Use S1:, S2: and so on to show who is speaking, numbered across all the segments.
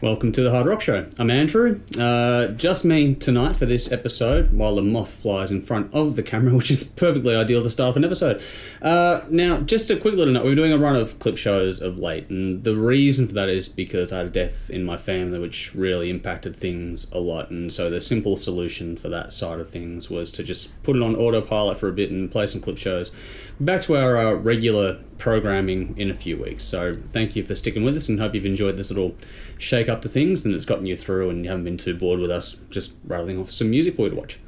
S1: Welcome to the Hard Rock Show. I'm Andrew. Just me tonight for this episode, while the moth flies in front of the camera, which is perfectly ideal to start off an episode. Now, just a quick little note. We're doing a run of clip shows of late, and the reason for that is because I had a death in my family, which really impacted things a lot, and so the simple solution for that side of things was to just put it on autopilot for a bit and play some clip shows. Back to our regular programming in a few weeks. So thank you for sticking with us and hope you've enjoyed this little shake up to things and it's gotten you through and you haven't been too bored with us just rattling off some music for you to watch.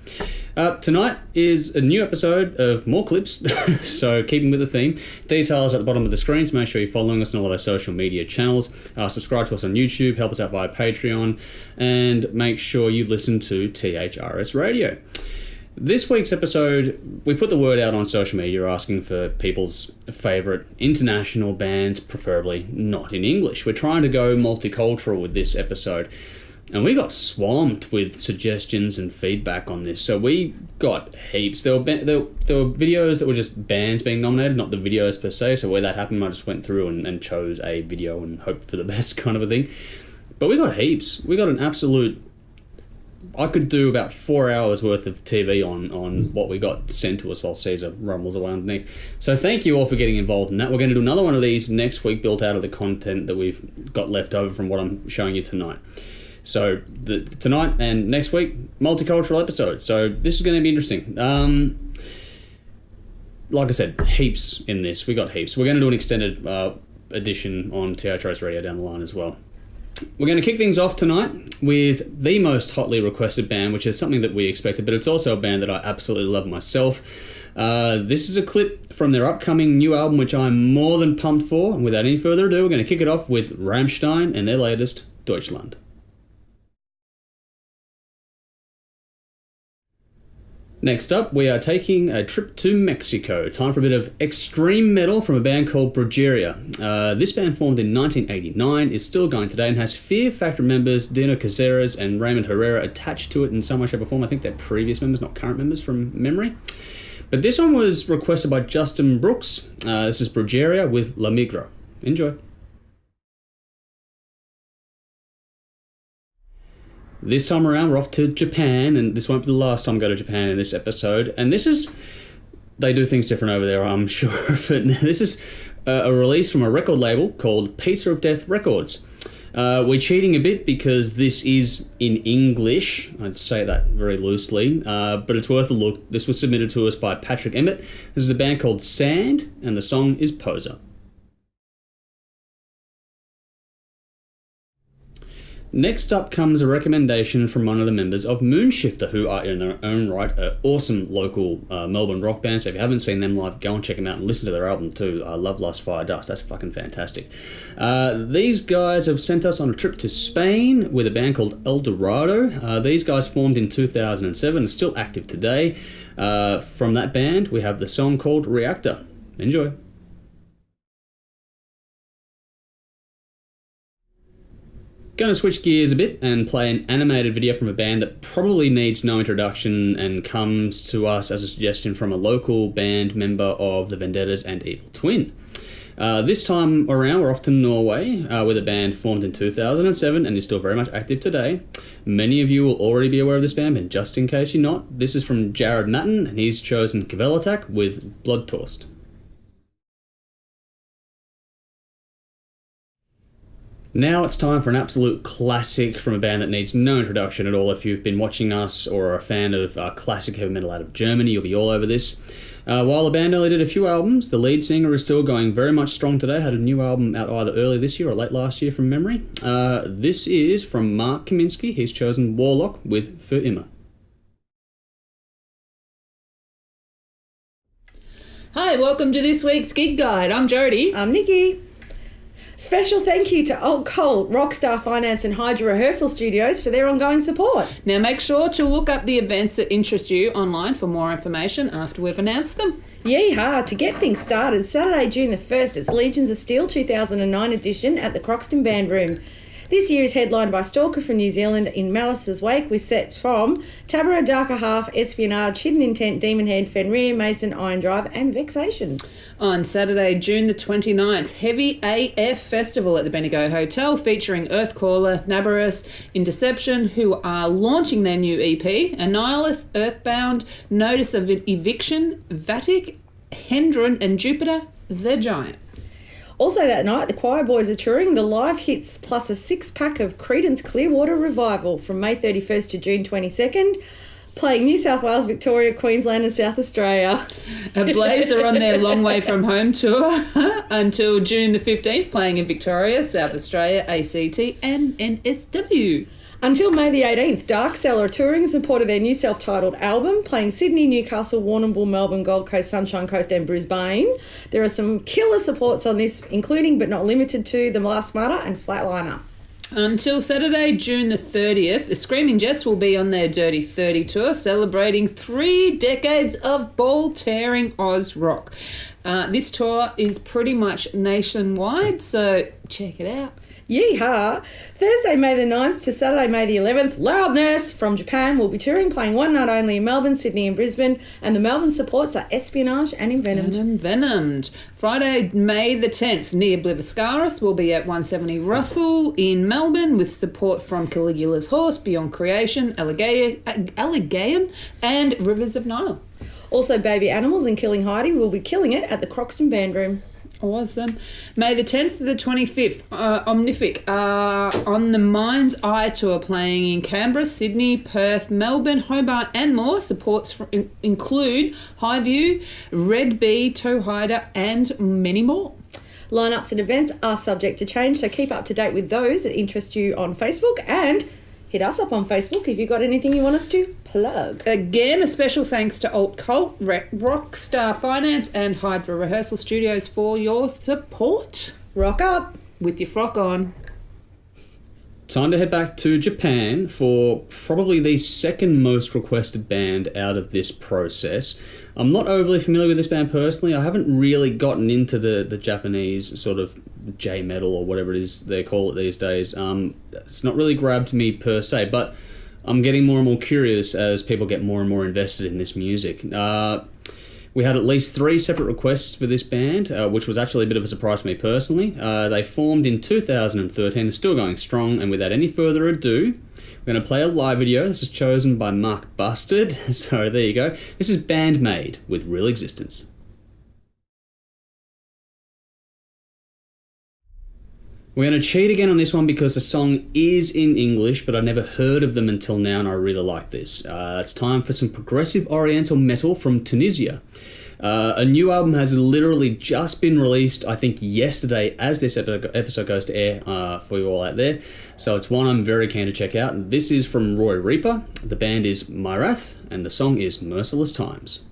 S1: Tonight is a new episode of more clips, so keeping with the theme. Details at the bottom of the screen, so make sure you're following us on all of our social media channels. Subscribe to us on YouTube, help us out via Patreon, and make sure you listen to THRS Radio. This week's episode, we put the word out on social media asking for people's favourite international bands, preferably not in English. We're trying to go multicultural with this episode, and we got swamped with suggestions and feedback on this. So we got heaps. There were videos that were just bands being nominated, not the videos per se. So where that happened, I just went through and chose a video and hoped for the best kind of a thing. But we got heaps. We got an absolute... I could do about 4 hours worth of TV on what we got sent to us while Caesar rumbles away underneath. So thank you all for getting involved in that. We're going to do another one of these next week built out of the content that we've got left over from what I'm showing you tonight. So tonight and next week, multicultural episode. So this is going to be interesting. Like I said, heaps in this. We got heaps. We're going to do an extended edition on THRS Radio down the line as well. We're going to kick things off tonight with the most hotly requested band, which is something that we expected, but it's also a band that I absolutely love myself. This is a clip from their upcoming new album, which I'm more than pumped for. And without any further ado, we're going to kick it off with Rammstein and their latest, Deutschland. Next up, we are taking a trip to Mexico. Time for a bit of extreme metal from a band called Brujeria. This band formed in 1989, is still going today, and has Fear Factor members Dino Caceres and Raymond Herrera attached to it in some way, shape or form. I think they're previous members, not current members from memory. But this one was requested by Justin Brooks. This is Brujeria with La Migra. Enjoy. This time around, we're off to Japan, and this won't be the last time I go to Japan in this episode. And this is... They do things different over there, I'm sure. But this is a release from a record label called Pizza of Death Records. We're cheating a bit because this is in English. I'd say that very loosely, but it's worth a look. This was submitted to us by Patrick Emmett. This is a band called Sand, and the song is Poser. Next up comes a recommendation from one of the members of Moonshifter, who are in their own right an awesome local Melbourne rock band. So if you haven't seen them live, go and check them out and listen to their album too. Love, Lust, Fire, Dust. That's fucking fantastic. These guys have sent us on a trip to Spain with a band called Eldorado. These guys formed in 2007 and are still active today. From that band, we have the song called Reactor. Enjoy. Going to switch gears a bit and play an animated video from a band that probably needs no introduction and comes to us as a suggestion from a local band member of the Vendettas and Evil Twin. This time around, we're off to Norway with a band formed in 2007 and is still very much active today. Many of you will already be aware of this band, but just in case you're not, this is from Jared Matten, and he's chosen Kvelertak with Bloodtorst. Now it's time for an absolute classic from a band that needs no introduction at all. If you've been watching us or are a fan of classic heavy metal out of Germany, you'll be all over this. While the band only did a few albums, the lead singer is still going very much strong today. Had a new album out either early this year or late last year from memory. This is from Mark Kaminsky. He's chosen Warlock with Für immer.
S2: Hi, welcome to this week's Gig Guide. I'm Jodie.
S3: I'm Nikki. Special thank you to Old Colt, Rockstar Finance and Hydra Rehearsal Studios for their ongoing support.
S2: Now make sure to look up the events that interest you online for more information after we've announced them.
S3: Yeehaw! To get things started, Saturday, June the 1st, it's Legions of Steel 2009 edition at the Croxton Band Room. This year is headlined by Stalker from New Zealand in Malice's wake, with sets from Tabara, Darker Half, Espionage, Hidden Intent, Demon Head, Fenrir, Mason, Iron Drive and Vexation.
S2: On Saturday, June the 29th, Heavy AF Festival at the Bendigo Hotel featuring Earthcaller, Nabarus, Interception, who are launching their new EP, Annihilith, Earthbound, Notice of Eviction, Vatic, Hendron and Jupiter, the Giant.
S3: Also that night, the Choir Boys are touring the live hits plus a 6-pack of Creedence Clearwater Revival from May 31st to June 22nd, playing New South Wales, Victoria, Queensland and South Australia.
S2: Blaze are on their Long Way From Home tour until June the 15th, playing in Victoria, South Australia, ACT and NSW.
S3: Until May the 18th, Dark Cell are touring in support of their new self-titled album, playing Sydney, Newcastle, Warrnambool, Melbourne, Gold Coast, Sunshine Coast and Brisbane. There are some killer supports on this, including but not limited to The Last Martyr and Flatliner.
S2: Until Saturday, June the 30th, the Screaming Jets will be on their Dirty 30 tour, celebrating 3 decades of ball-tearing Oz rock. This tour is pretty much nationwide, so check it out.
S3: Yeehaw! Thursday, May the 9th to Saturday, May the 11th, Loudness from Japan will be touring, playing one night only in Melbourne, Sydney and Brisbane, and the Melbourne supports are Espionage and Envenomed. Friday, May the 10th, Nia Bliviscaris will be at 170 Russell in Melbourne with support from Caligula's Horse, Beyond Creation, Allegaeon and Rivers of Nile. Also, Baby Animals and Killing Heidi will be killing it at the Croxton Band Room.
S2: Awesome. May the 10th to the 25th, Omnific on the Mind's Eye tour, playing in Canberra, Sydney, Perth, Melbourne, Hobart and more. Supports include Highview, Red Bee, Toe Hider and many more.
S3: Lineups and events are subject to change, so keep up to date with those that interest you on Facebook, and hit us up on Facebook if you've got anything you want us to plug.
S2: Again, a special thanks to Alt Cult, Rockstar Finance and Hydra Rehearsal Studios for your support.
S3: Rock up
S2: with your frock on.
S1: Time to head back to Japan for probably the second most requested band out of this process. I'm not overly familiar with this band personally. I haven't really gotten into the Japanese sort of J-metal or whatever it is they call it these days. It's not really grabbed me per se, but I'm getting more and more curious as people get more and more invested in this music. We had at least 3 separate requests for this band, which was actually a bit of a surprise to me personally. They formed in 2013, and still going strong, and without any further ado, we're going to play a live video. This is chosen by Mark Bustard, so there you go. This is Band-Maid with Real Existence. We're going to cheat again on this one because the song is in English, but I've never heard of them until now, and I really like this. It's time for some progressive oriental metal from Tunisia. A new album has literally just been released, I think yesterday, as this episode goes to air for you all out there. So it's one I'm very keen to check out. This is from Roy Reaper. The band is Myrath, and the song is Merciless Times.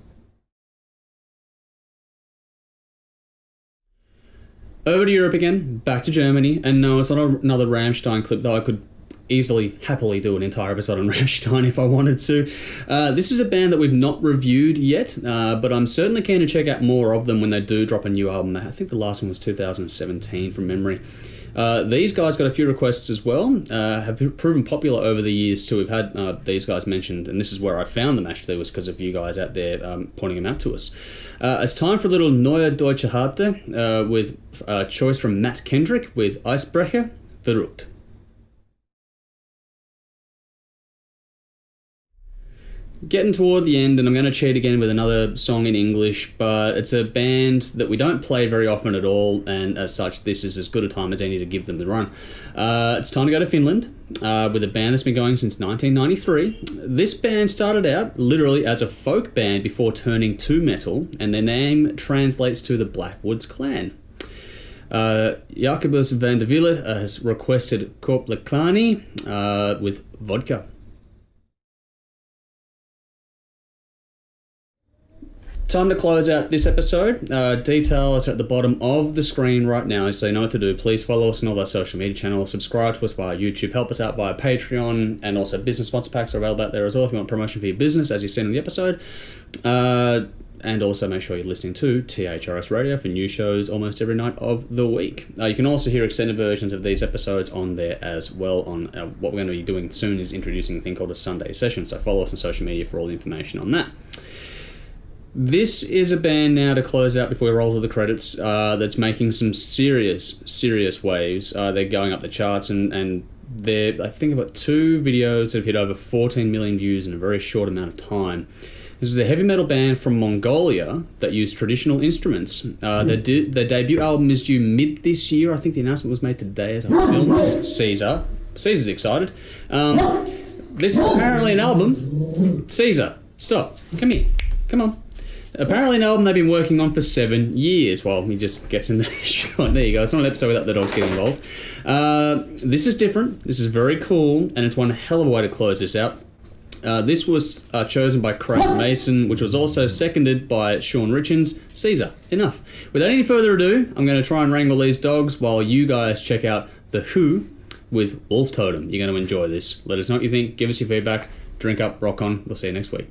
S1: Over to Europe again, back to Germany, and no, it's not another Rammstein clip, though I could easily, happily do an entire episode on Rammstein if I wanted to. This is a band that we've not reviewed yet, but I'm certainly keen to check out more of them when they do drop a new album. I think the last one was 2017 from memory. These guys got a few requests as well, have proven popular over the years too. We've had these guys mentioned, and this is where I found them actually, was because of you guys out there pointing them out to us. It's time for a little Neue Deutsche Harte with a choice from Matt Kendrick with Eisbrecher, Verrückt. Getting toward the end, and I'm going to cheat again with another song in English, but it's a band that we don't play very often at all, and as such, this is as good a time as any to give them the run. It's time to go to Finland with a band that's been going since 1993. This band started out literally as a folk band before turning to metal, and their name translates to the Blackwoods Clan. Jacobus van der Wille has requested Korpliklaani with Vodka. Time to close out this episode. Details at the bottom of the screen right now, so you know what to do. Please follow us on all our social media channels, subscribe to us via YouTube, help us out via Patreon, and also business sponsor packs are available out there as well if you want promotion for your business, as you've seen in the episode. And also make sure you're listening to THRS Radio for new shows almost every night of the week. You can also hear extended versions of these episodes on there as well. On what we're going to be doing soon is introducing a thing called a Sunday session, so follow us on social media for all the information on that. This is a band now to close out before we roll to the credits that's making some serious waves. They're going up the charts and they're, I think, about 2 videos that have hit over 14 million views in a very short amount of time. This is a heavy metal band from Mongolia that use traditional instruments. Their debut album is due mid this year. I think the announcement was made today as I was filming this. Caesar's excited. This is apparently an album. Caesar, stop. Come here. Come on. Apparently an album they've been working on for 7 years. Well, he just gets in the shot. There you go. It's not an episode without the dogs getting involved. This is different. This is very cool, and it's one hell of a way to close this out. This was chosen by Craig Mason, which was also seconded by Sean Richins. Caesar, enough. Without any further ado, I'm going to try and wrangle these dogs while you guys check out The Who with Wolf Totem. You're going to enjoy this. Let us know what you think. Give us your feedback. Drink up, rock on. We'll see you next week.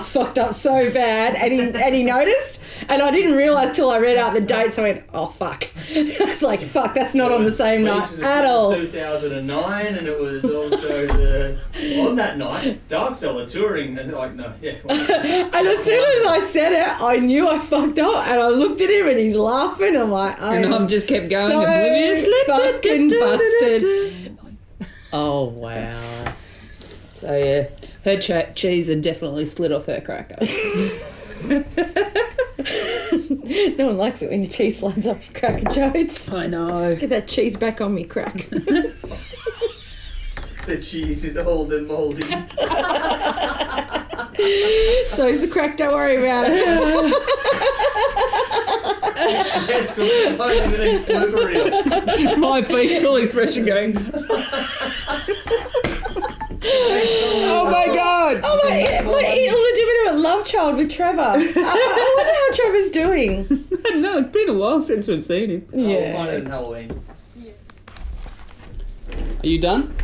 S3: Fucked up so bad, and he noticed, and I didn't realise till I read out the dates. I went, oh fuck! I was like, fuck, that's not on the same night at all.
S4: 2009, and it was also on that night Dark Cellar touring, and like no, yeah.
S3: And as soon as I said it, I knew I fucked up, and I looked at him, and he's laughing. I'm like,
S2: and I've just kept going,
S3: so
S2: oblivious.
S3: Fucking busted. Oh wow.
S2: So yeah, her cheese had definitely slid off her cracker.
S3: No one likes it when your cheese slides off your cracker, Jodes.
S2: I know.
S3: Get that cheese back on me, crack.
S4: The cheese is old and mouldy.
S3: So's the crack, don't worry about it.
S4: Yes, so it's fine in the next blooper reel.
S2: My facial expression going. Oh my god!
S3: Oh my illegitimate love child with Trevor. I wonder how Trevor's doing.
S2: No, it's been a while since we've seen him.
S4: I'll find it in Halloween.
S1: Are you done?